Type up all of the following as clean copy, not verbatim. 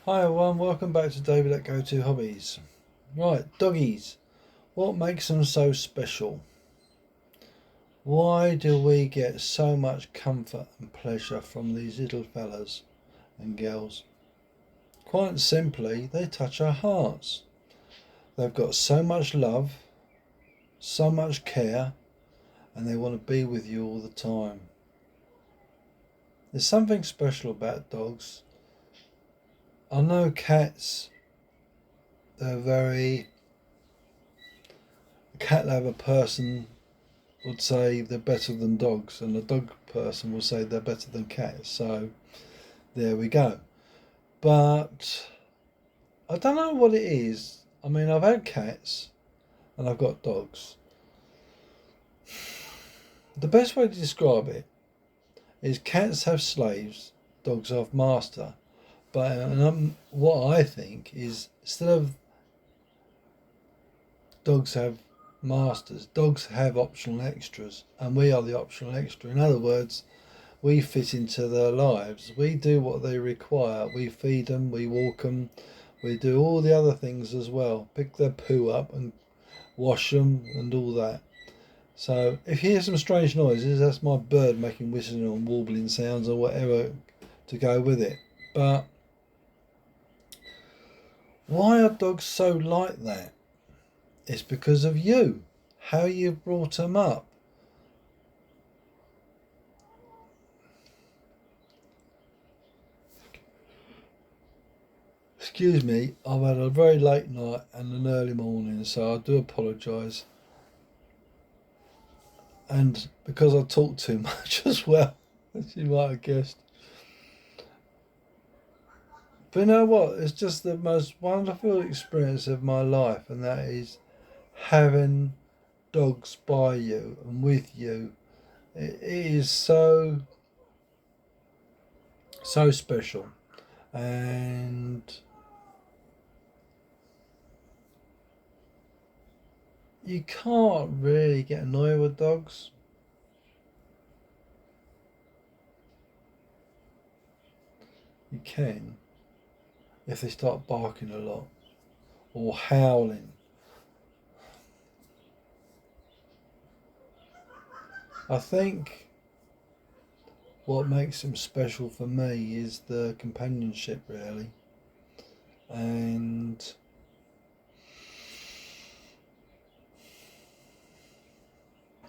Hi everyone, welcome back to David at Go To Hobbies. Right, doggies. What makes them so special? Why do we get so much comfort and pleasure from these little fellas and girls? Quite simply, they touch our hearts. They've got so much love, so much care, and they want to be with you all the time. There's something special about dogs. I know cats, they're very. A cat lover person would say they're better than dogs, and a dog person will say they're better than cats. So there we go. But I don't know what it is. I mean, I've had cats and I've got dogs. The best way to describe it is cats have slaves, dogs have master. But what I think is instead of dogs have masters, dogs have optional extras, and we are the optional extra. In other words, we fit into their lives. We do what they require. We feed them, we walk them, we do all the other things as well. Pick their poo up and wash them and all that. So if you hear some strange noises, that's my bird making whistling and warbling sounds or whatever to go with it. But why are dogs so like that? It's because of you, how you've brought them up. Excuse me, I've had a very late night and an early morning, so I do apologise. And because I talk too much as well, as you might have guessed. But you know what? It's just the most wonderful experience of my life, and that is having dogs by you and with you. It is so special, and you can't really get annoyed with dogs. You can if they start barking a lot or howling. I think what makes them special for me is the companionship, really, and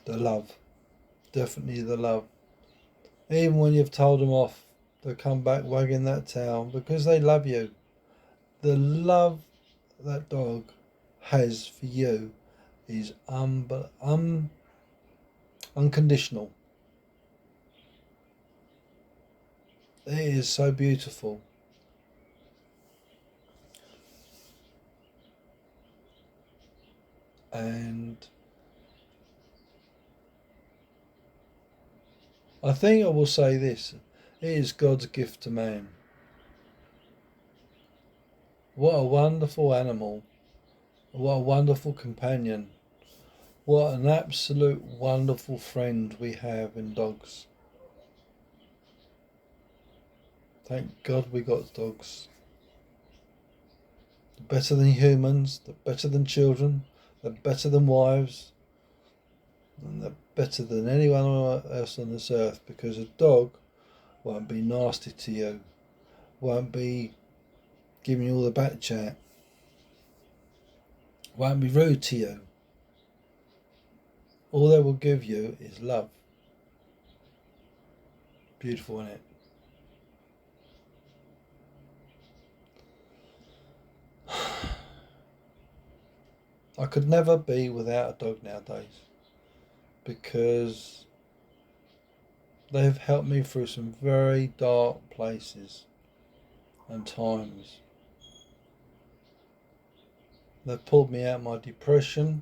the love. Definitely the love. Even when you've told them off, they come back wagging that tail because they love you. The love that dog has for you is unconditional. It is so beautiful. And I think I will say this: it is God's gift to man. What a wonderful animal. What a wonderful companion. What an absolute wonderful friend we have in dogs. Thank God we got dogs. They're better than humans, they're better than children, they're better than wives, and they're better than anyone else on this earth because a dog won't be nasty to you, won't be giving you all the back chat, won't be rude to you. All they will give you is love. Beautiful, isn't it? I could never be without a dog nowadays because they've helped me through some very dark places and times. They've pulled me out of my depression.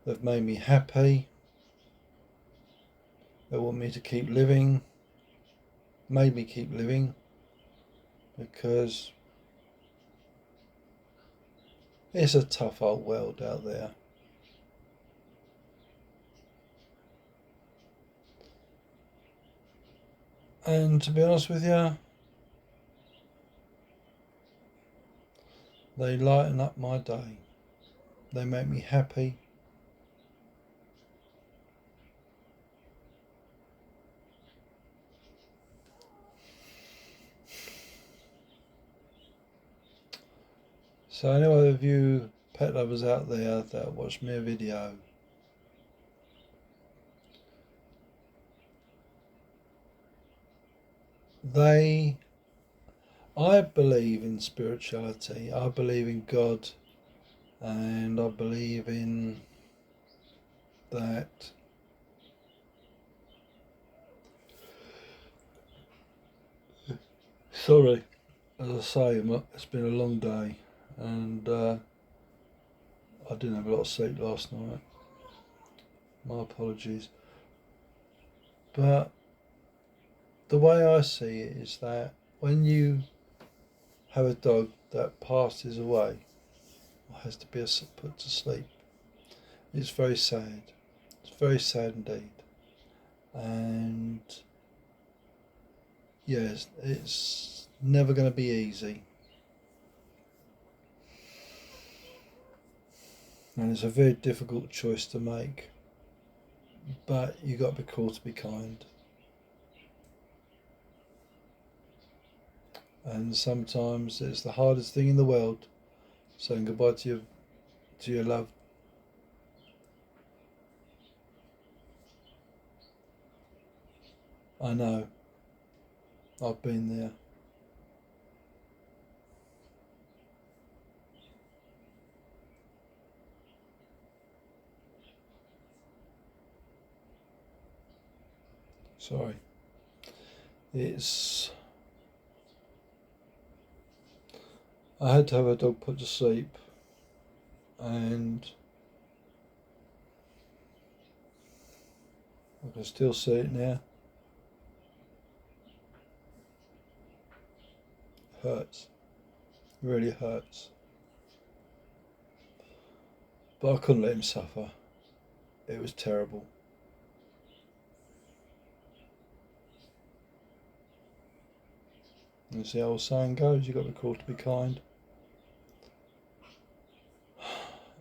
They've made me happy. They want me to keep living. Made me keep living because it's a tough old world out there. And to be honest with you, They lighten up my day. They make me happy. So any of you pet lovers out there that watch my video, I believe in spirituality, I believe in God, and I believe in that sorry, as I say, it's been a long day, and I didn't have a lot of sleep last night. My apologies. But the way I see it is that when you have a dog that passes away or has to be put to sleep, it's very sad. It's very sad indeed. And yes, it's never going to be easy. And it's a very difficult choice to make. But you got to be cool to be kind. And sometimes it's the hardest thing in the world, saying goodbye to your love. I know. I've been there. Sorry. I had to have a dog put to sleep, and I can still see it now. It hurts. It really hurts. But I couldn't let him suffer. It was terrible. And as the old saying goes, you've got to be called to be kind.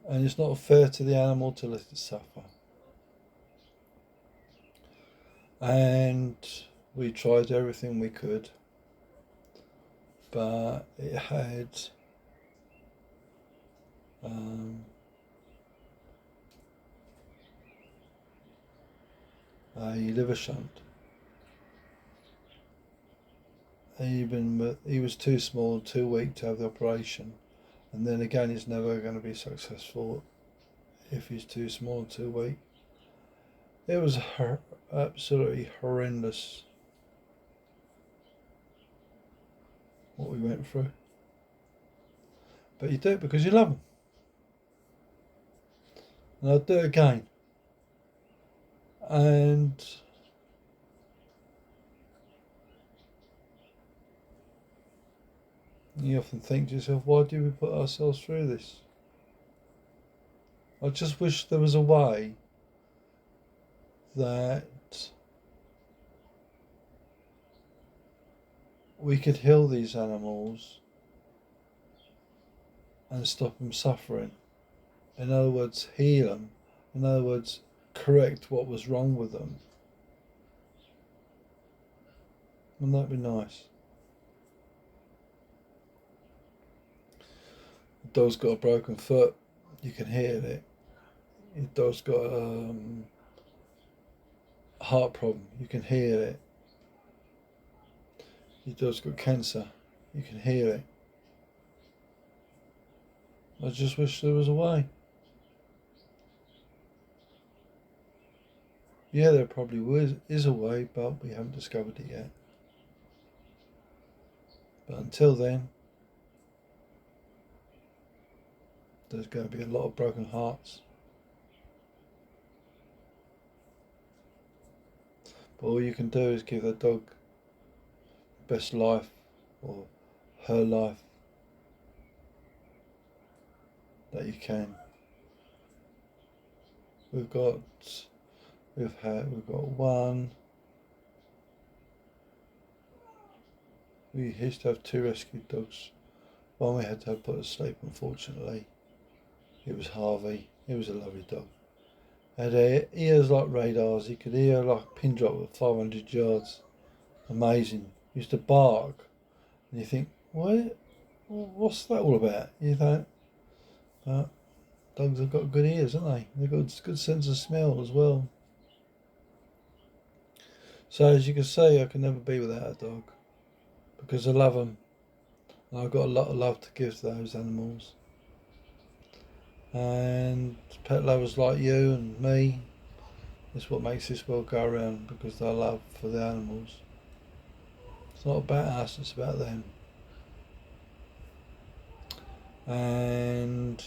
And it's not fair to the animal to let it suffer. And we tried everything we could, but it had a liver shunt. He was too small, too weak to have the operation, and then again, it's never going to be successful if he's too small, too weak. It was absolutely horrendous what we went through. But you do it because you love them. And I'll do it again. And you often think to yourself, why do we put ourselves through this? I just wish there was a way that we could heal these animals and stop them suffering. In other words, heal them. In other words, correct what was wrong with them. Wouldn't that be nice? The dog's got a broken foot. You can hear it. Your dog's got a heart problem. You can hear it. Your dog's got cancer. You can hear it. I just wish there was a way. Yeah, there probably is a way, but we haven't discovered it yet. But until then, there's going to be a lot of broken hearts. But all you can do is give the dog the best life, or her life, that you can. We've got one. We used to have 2 rescued dogs One we had to put to sleep, unfortunately. It was Harvey. He was a lovely dog. Had ears like radars. He could hear like a pin drop at 500 yards. Amazing. He used to bark, and you think, what? What's that all about? You think, but dogs have got good ears, haven't they? They've got a good sense of smell as well. So as you can see, I can never be without a dog because I love them, and I've got a lot of love to give to those animals. And pet lovers like you and me is what makes this world go around, because their love for the animals. It's not about us, it's about them. And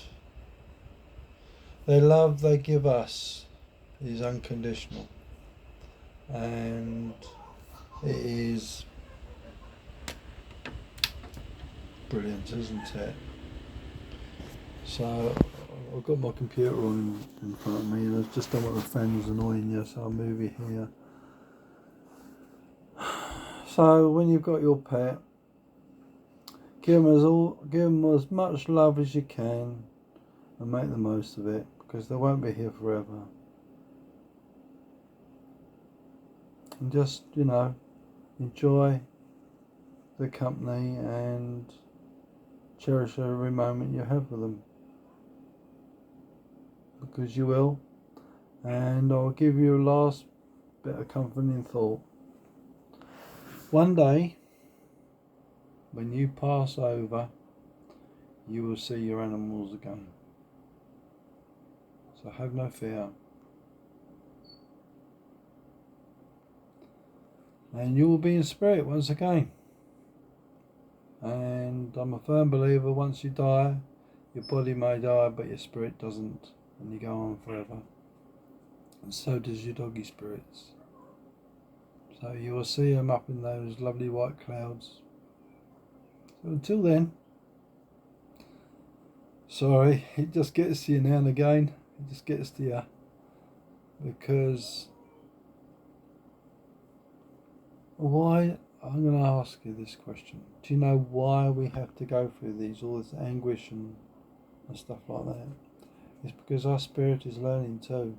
their love they give us is unconditional, and it is brilliant, isn't it? So I've got my computer on in front of me, and I just don't want the fans annoying you, so I'll move it here. So when you've got your pet, give them as much love as you can, and make the most of it, because they won't be here forever. And just, enjoy the company and cherish every moment you have with them, because you will. And I'll give you a last bit of comforting thought. One day, when you pass over, you will see your animals again. So have no fear. And you will be in spirit once again. And I'm a firm believer, once you die, your body may die, but your spirit doesn't, and you go on forever. And so does your doggy spirits. So you will see them up in those lovely white clouds. So until then, sorry, it just gets to you now and again. It just gets to you, because why? I'm going to ask you this question. Do you know why we have to go through all this anguish and stuff like that? It's because our spirit is learning too.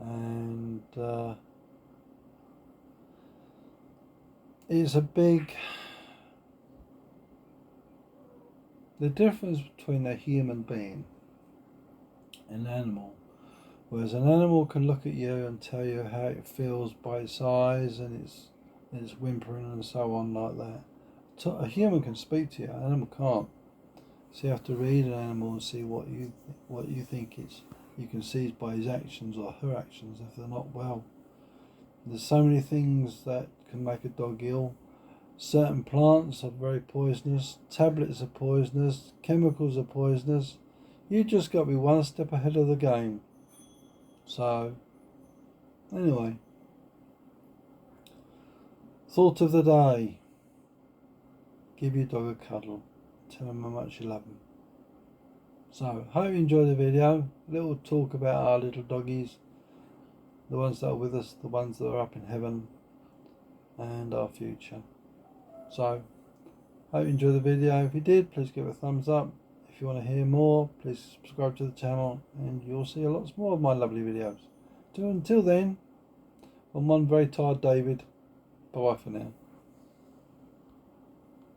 And it's the difference between a human being and an animal. Whereas an animal can look at you and tell you how it feels by its eyes and its whimpering and so on like that. A human can speak to you, an animal can't. So you have to read an animal and see what you think you can see by his actions or her actions if they're not well. There's so many things that can make a dog ill. Certain plants are very poisonous, tablets are poisonous, chemicals are poisonous. You just got to be one step ahead of the game. So, anyway, thought of the day. Give your dog a cuddle. Tell him how much you love him. So, hope you enjoyed the video. A little talk about our little doggies. The ones that are with us, the ones that are up in heaven, and our future. So, hope you enjoyed the video. If you did, please give it a thumbs up. If you want to hear more, please subscribe to the channel, and you'll see lots more of my lovely videos. Until then, I'm one very tired David. Bye bye for now.